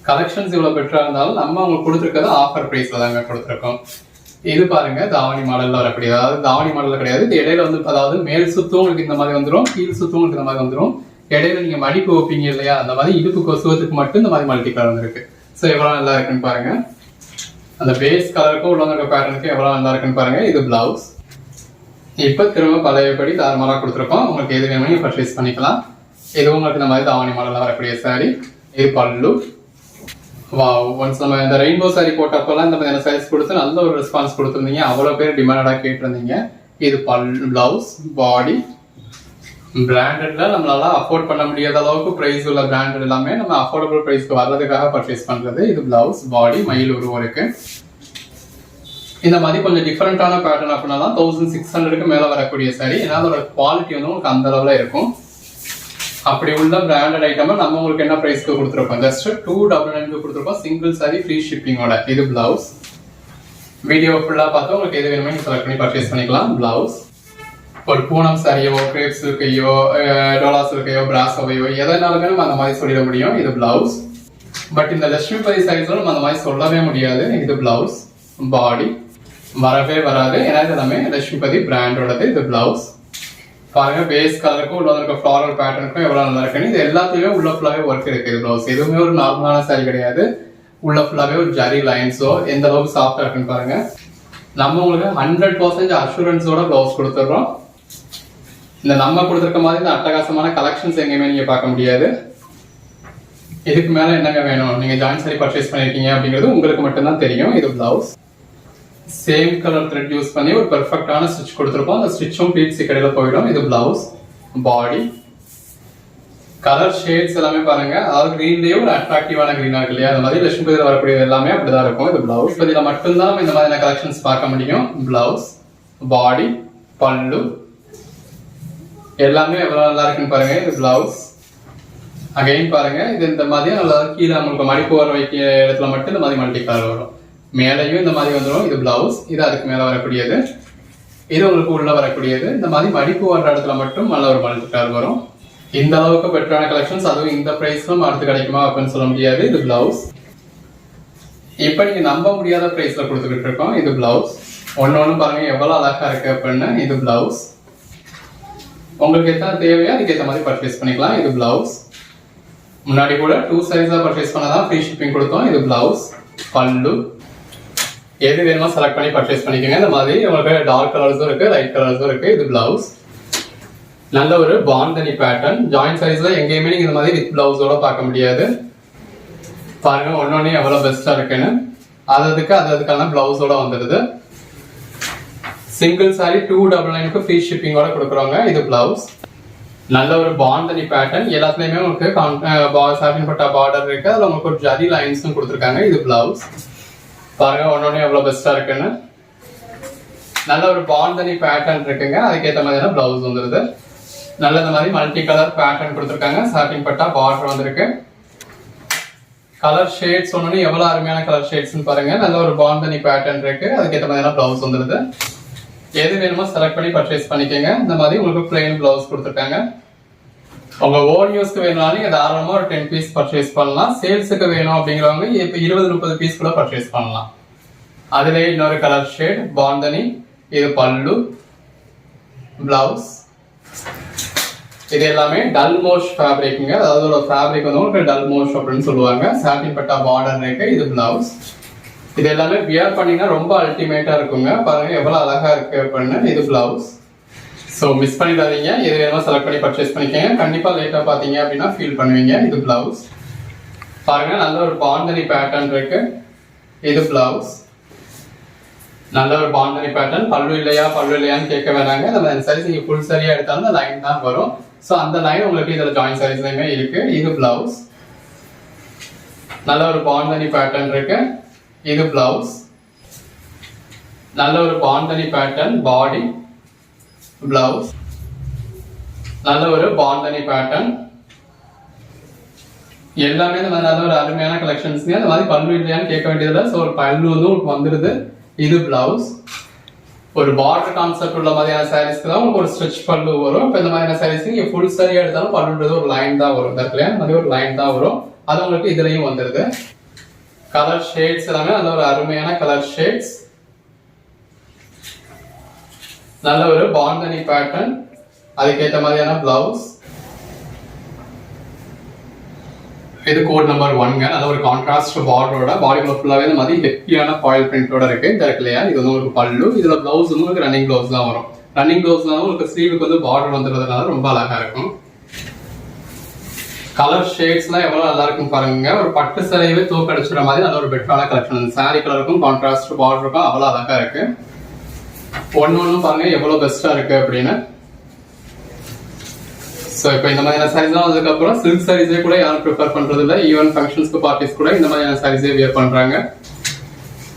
கலெக்ஷன்ஸ் இவ்வளவு பெட்டரா இருந்தாலும் நம்ம உங்களுக்கு கொடுத்துருக்கிறது ஆஃபர் பிரைஸ்ல தாங்க கொடுத்துருக்கோம். இது பாருங்க, தாவணி மாடல்ல வரக்கூடிய, அதாவது தாவணி மாடல்ல கிடையாது. இது இடையில வந்து, அதாவது மேல் சுத்தும் உங்களுக்கு இந்த மாதிரி வந்துடும், கீழ் சுத்தும் உங்களுக்கு இந்த மாதிரி வந்துடும். இடையில நீங்க மடிப்பு வைப்பீங்க இல்லையா, அந்த மாதிரி இடுப்பு கொசுவத்துக்கு மட்டும் இந்த மாதிரி மல்டி கலர் வந்துருக்கு. ஸோ எவ்வளவு நல்லா இருக்குன்னு பாருங்க. அந்த பேஸ் கலருக்கும் உள்ள இருக்க பேட்டர்னுக்கும் எவ்வளவு நல்லா இருக்குன்னு பாருங்க. இது பிளவுஸ். இப்ப திரும்ப பழையபடி தாராளமாக கொடுத்துருக்கோம். உங்களுக்கு எது வேணுமோ நீங்க பர்ச்சேஸ் பண்ணிக்கலாம். இது உங்களுக்கு இந்த மாதிரி தாவணி மாடல்ல வரக்கூடிய சாரி. இது பல்லு. வாவ், ஒன்ஸ் நம்ம இந்த ரெயின்போ சாரி போட்டப்பெல்லாம் இந்த மாதிரி சாரீஸ் கொடுத்து நல்ல ஒரு ரெஸ்பான்ஸ் கொடுத்துருந்தீங்க. அவ்வளவு பேர் டிமாண்டடா கேட்டிருந்தீங்க. இது பல்லு, பிளவுஸ், பாடி. பிராண்டட்ல நம்மளால அஃபோர்ட் பண்ண முடியாத அளவுக்கு பிரைஸ் உள்ள பிராண்டட் எல்லாமே நம்ம அஃபோர்டபுள் பிரைஸ்க்கு வர்றதுக்காக பர்ச்சேஸ் பண்றது. இது பிளவுஸ், பாடி, மயில் உருவம் இருக்கு. இந்த மாதிரி கொஞ்சம் டிஃபரெண்டான பேட்டர்ன் அப்படின்னா 1600க்கு மேல வரக்கூடிய சாரி. ஏன்னா அதோட குவாலிட்டி வந்து உங்களுக்கு அந்த அளவுல இருக்கும். அப்படி உள்ள பிராண்டட் ஐட்டம் நம்ம உங்களுக்கு என்ன பிரைஸ்க்கு கொடுத்துருப்போம்? ஜஸ்ட் 299 கொடுத்துருப்போம். சிங்கிள் சாரி ஃப்ரீ ஷிப்பிங்கோட. இது பிளவுஸ். வீடியோ ஃபுல்லா பார்த்து உங்களுக்கு எது வேணுமோ நீங்க செலக்ட் பண்ணி பர்ச்சேஸ் பண்ணிக்கலாம். பிளவுஸ். ஒரு பூனம் சாரியோ, கிரேப் சில்கையோ, டோலா சில்கையோ, பிராசோவையோ எதனாலுமே நம்ம அந்த மாதிரி சொல்லிட முடியும். இது பிளவுஸ். பட் இந்த லட்சுமிபதி சாரீஸ்ல நம்ம அந்த மாதிரி சொல்லவே முடியாது. இது பிளவுஸ், பாடி வரவே வராது. ஏன்னா இது எல்லாமே லட்சுமிபதி பிராண்டோடது. இது பிளவுஸ். பாருங்க, பேஸ் கலருக்கும் உள்ள இருக்க ஃபிளாரல் பேட்டர்னுக்கும் எவ்வளவு நல்லா இருக்குன்னு. இது எல்லாத்துலயுமே உள்ள ஃபுல்லாவே ஒர்க் இருக்கு. இது பிளவுஸ். எதுவுமே ஒரு நார்மலான சாரி கிடையாது. உள்ள ஃபுல்லாவே ஒரு ஜரி லைன்ஸோ எந்த அளவுக்கு சாஃப்டா இருக்குன்னு பாருங்க. நம்ம உங்களுக்கு 100% அஷூரன்ஸோட பிளவுஸ் கொடுத்துடுறோம். இந்த நம்ம கொடுத்துருக்க மாதிரி இந்த அட்டகாசமான கலெக்ஷன்ஸ் எங்கேயுமே நீங்க பார்க்க முடியாது. இதுக்கு மேல என்னங்க வேணும்? நீங்க ஜாயின் சாரி பர்ச்சேஸ் பண்ணிருக்கீங்க அப்படிங்கிறது உங்களுக்கு மட்டும்தான் தெரியும். இது blouse. Same colour thread use பண்ணி ஒரு பெர்ஃபெக்டான ஸ்டிச் கொடுத்துருப்போம். அந்த ஸ்டிச்சும் பீட்ஸ் கடையில போயிடும். இது பிளவுஸ், பாடி. கலர் ஷேட்ஸ் எல்லாமே பாருங்க, அதாவது கிரீன்லயே ஒரு அட்ராக்டிவான கிரீனா இருக்கு இல்லையா, அந்த மாதிரி லட்சுமி பதில வரக்கூடிய எல்லாமே அப்படிதான் இருக்கும். இது பிளவுஸ் பதில மட்டும்தான் நம்ம இந்த மாதிரியான கலெக்ஷன்ஸ் பார்க்க முடியும். பிளவுஸ், பாடி, பல்லு எல்லாமே எவ்வளவு நல்லா இருக்குன்னு பாருங்க. இது பிளவுஸ். அகைன் பாருங்க, இது இந்த மாதிரி நல்லா கீழே உங்களுக்கு மடிப்பு வர வைக்கிற இடத்துல மட்டும் இந்த மாதிரி மல்டி கலர் வரும். மேலையும் இந்த மாதிரி வந்துடும். இது பிளவுஸ். இது அதுக்கு மேல வரக்கூடியது. இது உங்களுக்கு உள்ள வரக்கூடியது. இந்த மாதிரி மடிப்பு வர்ற இடத்துல மட்டும் நல்ல ஒரு மல்டி கலர் வரும். இந்த அளவுக்கு பெட்டரான கலெக்ஷன்ஸ், அதுவும் இந்த பிரைஸ்ல அடுத்து கிடைக்குமா அப்படின்னு சொல்ல முடியாது. இது பிளவுஸ். இப்ப நீங்க நம்ப முடியாத பிரைஸ்ல கொடுத்துக்கிட்டு இருக்கோம். இது பிளவுஸ். ஒன்னு பாருங்க எவ்வளவு அழகா இருக்கு அப்படின்னு. இது பிளவுஸ். உங்களுக்கு எத்தனை தேவையோ அதுக்கேற்ற மாதிரி பர்ச்சேஸ் பண்ணிக்கலாம். இது பிளவுஸ். முன்னாடி கூட 2 சைஸா பர்ச்சேஸ் பண்ணாதான் ஃப்ரீ ஷிப்பிங் கொடுத்தோம். இது பிளவுஸ். பல்லு. எது வேணுமோ செலக்ட் பண்ணி பர்ச்சேஸ் பண்ணிக்கோங்க. இந்த மாதிரி உங்களுக்கு டார்க் கலர்ஸும் இருக்கு, லைட் கலர்ஸும் இருக்கு. இது பிளவுஸ். நல்ல ஒரு பாந்தனி பேட்டர்ன். ஜாயிண்ட் சைஸ்ல எங்கேயுமே நீங்க இந்த மாதிரி வித் பிளவுஸோட பார்க்க முடியாது. பாருங்க ஒன்னொன்னே எவ்வளவு பெஸ்டா இருக்குன்னு. அதுக்கான பிளவுஸோட வந்துடுது. சிங்கிள் சாரி 299 ஃப்ரீ ஷிப்பிங்கோட கொடுக்குறாங்க. இது பிளவுஸ். நல்ல ஒரு பாந்தனி பேட்டர்ன். எல்லாத்துலயுமே உங்களுக்கு சாட்டின் பட்டா பார்டர் இருக்கு. அதுல உங்களுக்கு ஒரு ஜரி லைன்ஸும் கொடுத்துருக்காங்க. இது பிளவுஸ். பாருங்க ஒன்னொன்னே எவ்வளவு பெஸ்டா இருக்குன்னு. நல்ல ஒரு பாந்தனி பேட்டர்ன் இருக்குங்க. அதுக்கேற்ற மாதிரியான பிளவுஸ் வந்துருது. நல்ல இந்த மாதிரி மல்டி கலர் பேட்டர்ன் கொடுத்துருக்காங்க. சாட்டின் பட்டா பார்டர் வந்திருக்கு. கலர் ஷேட்ஸ் ஒன்னு எவ்வளவு அருமையான கலர் ஷேட்ஸ் பாருங்க. நல்ல ஒரு பாந்தனி பேட்டர்ன் இருக்கு. அதுக்கேற்ற மாதிரியான பிளவுஸ் வந்துருது. எது வேணுமோ செலக்ட் பண்ணி பர்ச்சேஸ் பண்ணிக்கோங்க. இந்த மாதிரி உங்களுக்கு பிளெயின் பிளவுஸ் கொடுத்துருக்காங்க. உங்க ஓன் யூஸ்க்கு வேணும்னாலும் நீங்க தாராளமா ஒரு 10 பீஸ் பர்ச்சேஸ் பண்ணலாம். சேல்ஸுக்கு வேணும் அப்படிங்கிறவங்க இப்ப 20-30 பீஸ் கூட பர்ச்சேஸ் பண்ணலாம். அதுல இன்னொரு கலர் ஷேட் பாந்தனி. இது பல்லு, பிளவுஸ். இது எல்லாமே டல் மோஷ் ஃபேப்ரிக்ங்க. அதாவது ஃபேப்ரிக் வந்து உங்களுக்கு டல் மோஷ் அப்படின்னு சொல்லுவாங்க. சாட்டின் பட்டா பார்டர் இருக்கு. இது பிளவுஸ். இது எல்லாமே வியர் பண்ணீங்கன்னா ரொம்ப அல்டிமேட்டா இருக்குங்க. பாருங்க எவ்வளவு அழகா இருக்கு அப்படின்னு. இது பிளவுஸ். ஸோ மிஸ் பண்ணிடாதீங்க. எது வேணுமோ செலக்ட் பண்ணி பர்ச்சேஸ் பண்ணிக்கோங்க. கண்டிப்பா லேட்டா பாத்தீங்க அப்படின்னா ஃபீல் பண்ணுவீங்க. இது பிளவுஸ். பாருங்க நல்ல ஒரு பாந்தனி பேட்டர்ன் இருக்கு. இது பிளவுஸ். நல்ல ஒரு பாந்தனி பேட்டர்ன். பல்லு இல்லையான்னு கேட்க வேணாங்க. நம்ம சைஸ் நீங்க ஃபுல் சரியா எடுத்தாலும் அந்த லைன் தான் வரும். ஸோ அந்த லைன் உங்களுக்கு இதுல ஜாயின் சைஸ்லயுமே இருக்கு. இது பிளவுஸ். நல்ல ஒரு பாந்தனி பேட்டர்ன் இருக்கு. இது பிளவுஸ். நல்ல ஒரு பாந்தனி பேட்டர்ன். பாடி, பிளவுஸ். நல்ல ஒரு பாந்தனி பேட்டர்ன். எல்லாமே இந்த மாதிரி நல்ல ஒரு அருமையான கலெக்ஷன்ஸ். அந்த மாதிரி பல்லு இல்லையான்னு கேட்க வேண்டியதில்லை. ஸோ ஒரு பல்லு வந்து உங்களுக்கு வந்துருது. இது பிளவுஸ். ஒரு பார்டர் கான்செப்ட் உள்ள மாதிரியான சாரீஸ்க்கு தான் உங்களுக்கு ஒரு ஸ்ட்ரெச் பல்லு வரும். இப்போ இந்த மாதிரியான சாரீஸ் நீங்க ஃபுல் சாரியா எடுத்தாலும் பல்லுன்றது ஒரு லைன் தான் வரும். இந்த மாதிரி ஒரு லைன் தான் வரும். அது உங்களுக்கு இதுலயும் வந்துருது. கலர் ஷேட்ஸ் எல்லாமே நல்ல ஒரு அருமையான கலர் ஷேட்ஸ். நல்ல ஒரு பாந்தனி பேட்டர்ன். அதுக்கேற்ற மாதிரியான பிளவுஸ். இது கோட் நம்பர் 1ங்க. நல்ல ஒரு கான்ட்ராஸ்ட் பார்டரோட பாடிக்குள்ள ஃபுல்லாவே இந்த மாதிரி ஹெவியான ஃபாயில் பிரிண்டோட இருக்கு. இந்த இருக்குல்லையா, இது வந்து உங்களுக்கு பல்லு. இதுல பிளவுஸ் வந்து உங்களுக்கு ரன்னிங் பிளவுஸ் தான் வரும். ரன்னிங் பிளவுஸ்னால உங்களுக்கு ஸ்லீவுக்கு வந்து பார்டர் வந்துடுறதுனால ரொம்ப அழகா இருக்கும். கலர் ஷேட்ஸ்லாம் எவ்வளவு நல்லா இருக்கும் பாருங்க. ஒரு பட்டு சேலையவே தூக்கடிச்சுற மாதிரி நல்ல ஒரு பெட்டரான கலெக்ஷன். சாரி கலருக்கும் கான்ட்ராஸ்ட் பார்டருக்கும் அவ்வளவு அழகா இருக்கு. ஒன்னு பாருங்க எவ்வளவு பெஸ்டா இருக்கு அப்படின்னு. சோ இப்போ இந்த மாதிரியான சாரீஸ்லாம் வந்ததுக்கப்புறம் சில்க் சாரீஸே கூட யாரும் ப்ரிஃபர் பண்றது இல்லை. ஈவன் ஃபங்க்ஷன்ஸ்க்கு பார்ட்டிஸ் கூட இந்த மாதிரியான சாரீஸே வியர் பண்றாங்க.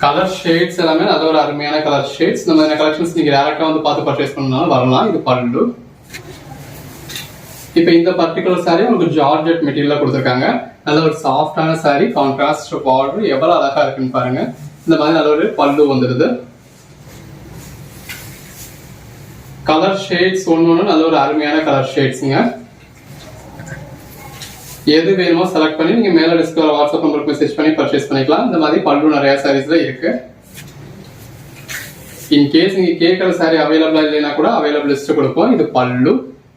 கலர் ஷேட்ஸ் எல்லாமே நல்ல ஒரு அருமையான கலர் ஷேட்ஸ். இந்த மாதிரியான கலெக்ஷன்ஸ் நீங்க டேரக்டா வந்து பார்த்து பர்ச்சேஸ் பண்ணாலும் வரலாம். இது பல்லு. இப்போ இந்த பர்டிகுலர் சாரி உங்களுக்கு ஜார்ஜெட் மெட்டீரியல்ல கொடுத்துருக்காங்க. நல்ல ஒரு சாஃப்டான சாரி, கான்ட்ராஸ்ட் பார்டர் எவ்வளவு அழகா இருக்குன்னு பாருங்க. இந்த மாதிரி நல்ல ஒரு பல்லு வந்துருது. கலர் ஷேட்ஸ் ஒன்னு நல்ல ஒரு அருமையான கலர் ஷேட்ஸ்ங்க. எது வேணுமோ செலக்ட் பண்ணி நீங்க மேல டிஸ்கவர் வாட்ஸ்அப் நம்பருக்கு மெசேஜ் பண்ணி பர்ச்சேஸ் பண்ணிக்கலாம். இந்த மாதிரி பல்லு நிறைய சாரீஸ்ல இருக்கு. இன் கேஸ் நீங்க கேட்கற சாரி அவைலபிளா இல்லைன்னா கூட அவைலபிள் லிஸ்ட் கொடுப்போம். இது பல்லு.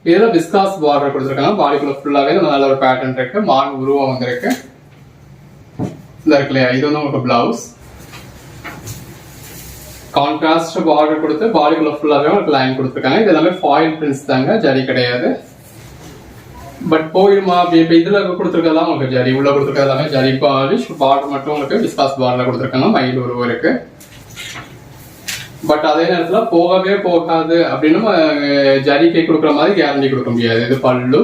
இதுல விஸ்காஸ் பார்டர் கொடுத்துருக்காங்க. பாடிக்குள்ள ஃபுல்லாவே நல்ல ஒரு பேட்டர்ன் இருக்கு. மான் உருவம் வந்திருக்கு. இந்த இருக்கு இல்லையா, இது வந்து உங்களுக்கு பிளவுஸ். கான்ட்ராஸ்ட் பார்டர் கொடுத்து பாடிக்குள்ள ஃபுல்லாவே உங்களுக்கு லைன் கொடுத்துருக்காங்க. இது எல்லாமே ஃபாயில் பிரிண்ட்ஸ் தாங்க, ஜரி கிடையாது. பட் போயிடுமா இப்ப இதுல கொடுத்துருக்கதெல்லாம் உங்களுக்கு ஜரி, உள்ள கொடுத்துருக்கிறது எல்லாமே ஜரி பாலிஷ். பார்டர் மட்டும் உங்களுக்கு விஸ்காஸ் பார்டர்ல கொடுத்துருக்காங்க. மயில் உருவம் இருக்கு. பட் அதே நேரத்துல போகவே போகாது அப்படின்னு ஜரிக்கை கொடுக்குற மாதிரி கேரண்டி கொடுக்க முடியாது. இது பல்லு,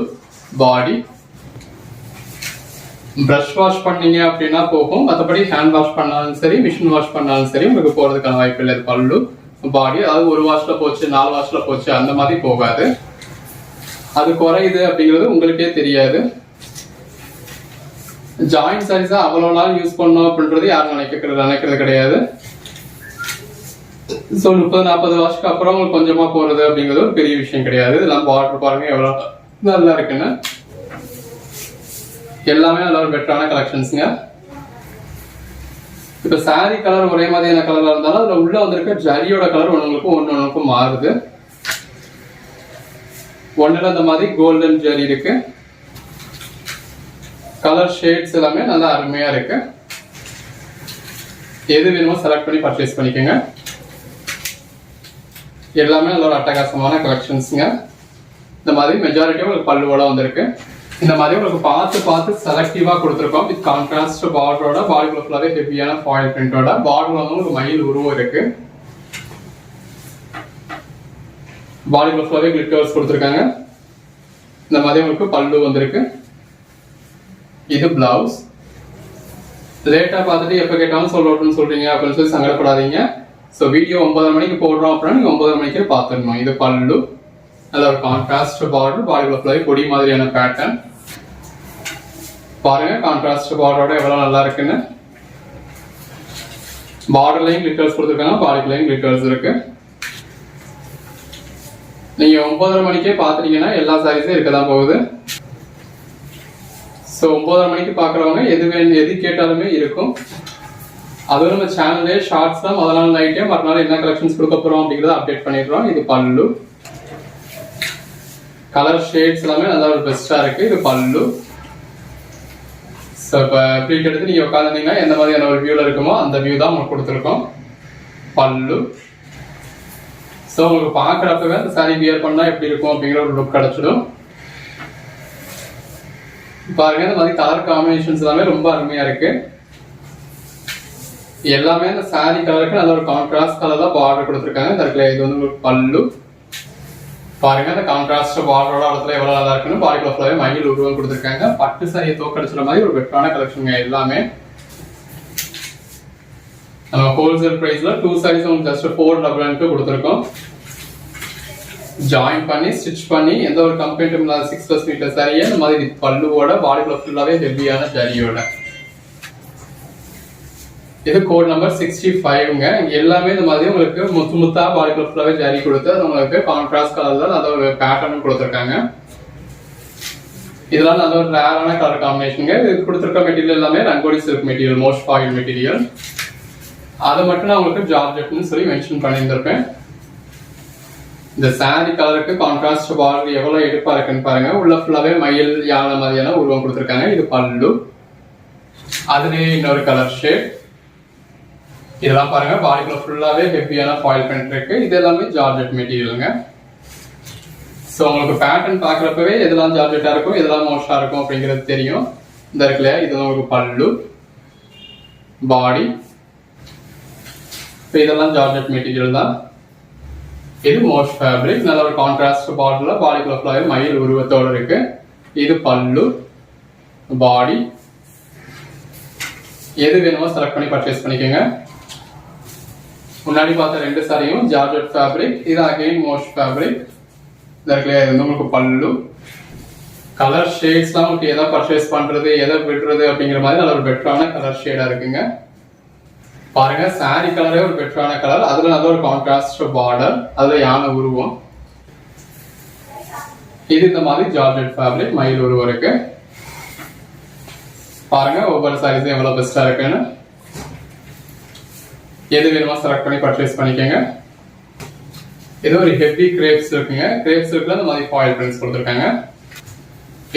பாடி, பிரஷ் வாஷ் பண்ணீங்க அப்படின்னா போகும், மற்றபடி ஹேண்ட் வாஷ் பண்ணாலும் சரி மிஷின் வாஷ் பண்ணாலும் சரி உங்களுக்கு போறதுக்கான வாய்ப்பு இல்லை. பல்லு பாடி அதாவது ஒரு வாஷ்ல போச்சு 4 வாஷ்ல போச்சு அந்த மாதிரி போகாது. அது குறையுது அப்படிங்கிறது உங்களுக்கே தெரியாது. ஜாயிண்ட் சாரீஸா அவ்வளவு நாள் யூஸ் பண்ணோம் அப்படின்றது யாரும் நினைக்கிறது கிடையாது. ஸோ 30-40 வருஷத்துக்கு அப்புறம் உங்களுக்கு கொஞ்சமா போறது அப்படிங்கிறது ஒரு பெரிய விஷயம் கிடையாது. இதெல்லாம் பார்டர் பாருங்க எவ்வளவு நல்லா இருக்குன்னு. எல்லாமே நல்ல ஒரு பெட்டரான கலெக்ஷன்ஸ்ங்க. இப்ப சாரி கலர் ஒரே மாதிரியான கலர்ல இருந்தாலும் அதுல உள்ள வந்திருக்க ஜரியோட கலர் ஒண்ணுக்கும் மாறுது. ஒண்ணுல இந்த மாதிரி கோல்டன் ஜரி இருக்கு. கலர் ஷேட்ஸ் எல்லாமே நல்லா அருமையா இருக்கு. எது வேணுமோ செலக்ட் பண்ணி பர்ச்சேஸ் பண்ணிக்கோங்க. எல்லாமே நல்ல ஒரு அட்டகாசமான கலெக்ஷன்ஸ்ங்க. இந்த மாதிரி மெஜாரிட்டி உங்களுக்கு பல்லுவோட வந்திருக்கு. இந்த மாதிரி உங்களுக்கு பார்த்து செலக்டிவா கொடுத்துருக்கோம். வித் கான்ட்ராஸ்ட் பார்டரோட, பாடிக்குள்ள ஃபுல்லாவே ஹெவியான ஃபாயில் பிரிண்டோட, பார்டர்ல வந்து உங்களுக்கு மயில் உருவம் இருக்கு. பாடிக்குள்ள ஃபுல்லாவே கிளிட்டர்ஸ் கொடுத்துருக்காங்க. இந்த மாதிரி உங்களுக்கு பல்லு வந்திருக்கு. இது பிளவுஸ். லேட்டா பார்த்துட்டு எப்ப கேட்டாலும் சொல்லணும்னு சொல்றீங்க அப்படின்னு சொல்லி சங்கடப்படாதீங்க. ஸோ வீடியோ 9:30 மணிக்கு போடுறோம் அப்படின்னா நீங்க 9:30 மணிக்கே பார்த்துடணும். இது பல்லு, நல்ல ஒரு கான்ட்ராஸ்ட் பார்டர், பாடிக்குள்ள ஃபுல்லாவே கொடி மாதிரியான பேட்டர்ன். பாருங்க கான்ட்ராஸ்ட் பார்டரோட எவ்வளவு நல்லா இருக்குன்னு. பார்டர்லயும் கிளிட்டர்ஸ் கொடுத்துருக்காங்க, பாடிக்குள்ளயும் கிளிட்டர்ஸ் இருக்கு. நீங்க 9:30 மணிக்கே பாத்துட்டீங்கன்னா எல்லா சாரீஸும் இருக்கதான் போகுது. ஸோ 9:30 மணிக்கு பாக்குறவங்க எது கேட்டாலுமே இருக்கும். அதுவும் நம்ம சேனல்லே ஷார்ட்ஸ் தான் முதல் நாள் நைட்டே மறுநாள் என்ன கலெக்ஷன்ஸ் கொடுக்க போறோம் அப்படிங்கறத அப்டேட் பண்ணிடுறோம். இது பல்லு, கலர் ஷேட்ஸ் எல்லாமே நல்லா ஒரு பெஸ்டா இருக்கு. இது பல்லு. ஸோ இப்போ ப்ளீட் எடுத்து நீங்க உட்காந்துட்டீங்கன்னா எந்த மாதிரியான ஒரு வியூல இருக்குமோ அந்த வியூ தான் உங்களுக்கு கொடுத்துருக்கோம். பல்லு. ஸோ உங்களுக்கு பாக்குறப்பவே அந்த சாரி வியர் பண்ணா எப்படி இருக்கும் அப்படிங்கிற ஒரு லுக் கிடைச்சிடும். பாருங்க இந்த மாதிரி கலர் காம்பினேஷன்ஸ் எல்லாமே ரொம்ப அருமையா இருக்கு. எல்லாமே இந்த சாரி கலருக்கு நல்ல ஒரு கான்ட்ராஸ்ட் கலர்ல பார்டர் கொடுத்துருக்காங்க. இந்த இடத்துல இது வந்து பல்லு. பாருங்க இந்த கான்ட்ராஸ்ட் பார்டரோட இடத்துல எவ்வளவு நல்லா இருக்குன்னு. பாடிக்குள்ள ஃபுல்லாவே மயில் உருவம் கொடுத்துருக்காங்க. பட்டு சாரியை தோக்கடிச்சுற மாதிரி ஒரு பெட்டரான கலெக்ஷன் எல்லாமே. நம்ம ஹோல்சேல் பிரைஸ்ல 2 சாரீஸ் உங்களுக்கு ஜஸ்ட் 499 கொடுத்துருக்கோம். ஜாயின் பண்ணி ஸ்டிச் பண்ணி எந்த ஒரு கம்ப்ளைண்ட்டும் இல்லாத 6+ மீட்டர் சாரியை இந்த மாதிரி பல்லுவோட, பாடிக்குள்ள ஃபுல்லாவே ஹெவியான ஜரியோட. இது கோட் நம்பர் 65ங்க. எல்லாமே இந்த மாதிரி உங்களுக்கு முத்தா பாடிக்குள்ள ஃபுல்லாவே ஜரி கொடுத்து அது உங்களுக்கு கான்ட்ராஸ்ட் கலர்ல நல்ல ஒரு பேட்டர்ன் கொடுத்துருக்காங்க. இதெல்லாம் நல்ல ஒரு ரேரான கலர் காம்பினேஷனுங்க. இது கொடுத்துருக்க மெட்டீரியல் எல்லாமே rangoli silk material, most foil material. அதை மட்டும் நான் உங்களுக்கு ஜார்ஜெட்னு சொல்லி மென்ஷன் பண்ணியிருந்திருப்பேன். இந்த சாரி கலருக்கு கான்ட்ராஸ்ட் பார்டர் எவ்வளவு எடுப்பா இருக்குன்னு பாருங்க. உள்ள ஃபுல்லாவே மயில் யானை மாதிரியான உருவம் கொடுத்துருக்காங்க. இது பல்லு. அதுலயே இன்னொரு கலர் ஷேட். இதெல்லாம் பாருங்க பாடிக்குள்ள ஃபுல்லாவே ஹெவியான ஃபாயில் பிரிண்ட் இருக்கு. இது எல்லாமே ஜார்ஜெட் மெட்டீரியலுங்க. ஸோ உங்களுக்கு பேட்டர்ன் பாக்குறப்பவே எதெல்லாம் ஜார்ஜெட்டா இருக்கும் எதெல்லாம் மோஸ்டா இருக்கும் அப்படிங்கிறது தெரியும். இந்த இருக்குல்ல இது உங்களுக்கு பல்லு, பாடி. இதெல்லாம் ஜார்ஜெட் மெட்டீரியல் தான். இது மோஸ்ட் ஃபேப்ரிக், நல்ல ஒரு கான்ட்ராஸ்ட் பார்டர்ல பாடிக்குள்ள ஃபுல்லாவே மயில் உருவத்தோட இருக்கு. இது பல்லு, பாடி. எது வேணுமோ செலக்ட் பண்ணி பர்ச்சேஸ் பண்ணிக்கோங்க. முன்னாடி பார்த்த 2 சாரியும் ஜார்ஜெட் ஃபேப்ரிக். இது அகைன் மோஸ்ட் ஃபேப்ரிக். இது உங்களுக்கு பல்லு. கலர் ஷேட்ஸ்லாம் உங்களுக்கு எதை பர்ச்சேஸ் பண்றது எதை விடுறது அப்படிங்கிற மாதிரி நல்ல ஒரு பெட்டரான கலர் ஷேடா இருக்குங்க. பாருங்க சாரி கலரே ஒரு பெட்டரான கலர். அதுல நல்ல ஒரு கான்ட்ராஸ்ட் பார்டர், அதுல யானை உருவம். இது இந்த மாதிரி ஜார்ஜெட் ஃபேப்ரிக், மயில் உருவம் இருக்கு. பாருங்க ஒவ்வொரு சாரீஸும் எவ்வளவு பெஸ்டா இருக்குன்னு. எது வேணுமோ செலக்ட் பண்ணி பர்ச்சேஸ் பண்ணிக்கோங்க. இது ஒரு ஹெவி கிரேப் சில்க்குங்க. கிரேப் சில்க்ல இந்த மாதிரி ஃபாயில் பிரிண்ட்ஸ் கொடுத்துருக்காங்க.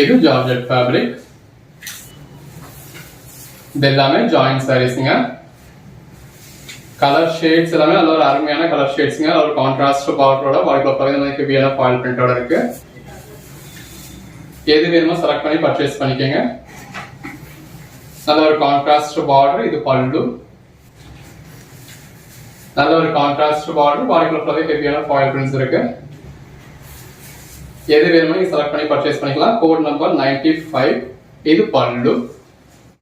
இது ஜார்ஜெட் ஃபேப்ரிக். இது எல்லாமே ஜாயிண்ட் சாரீஸ்ங்க. கலர் ஷேட்ஸ் எல்லாமே நல்ல ஒரு அருமையான கலர் ஷேட்ஸ்ங்க. ஒரு கான்ட்ராஸ்ட் பார்டரோட பாடிக்குள்ள இந்த மாதிரி ஹெவியான ஃபாயில் பிரிண்டோட இருக்கு. எது வேணுமோ செலக்ட் பண்ணி பர்ச்சேஸ் பண்ணிக்கோங்க. நல்ல ஒரு கான்ட்ராஸ்ட் பார்டர். இது பல்லு. நல்ல ஒரு கான்ட்ராஸ்ட் பார்டர், பாடிக்குள்ள ஃபுல்லாவே ஹெவியான ஃபாயில் பிரிண்ட்ஸ் இருக்கு. எது வேணுமோ நீங்க செலக்ட் பண்ணி பர்ச்சேஸ் பண்ணிக்கலாம். Code number 95. இது பல்லு.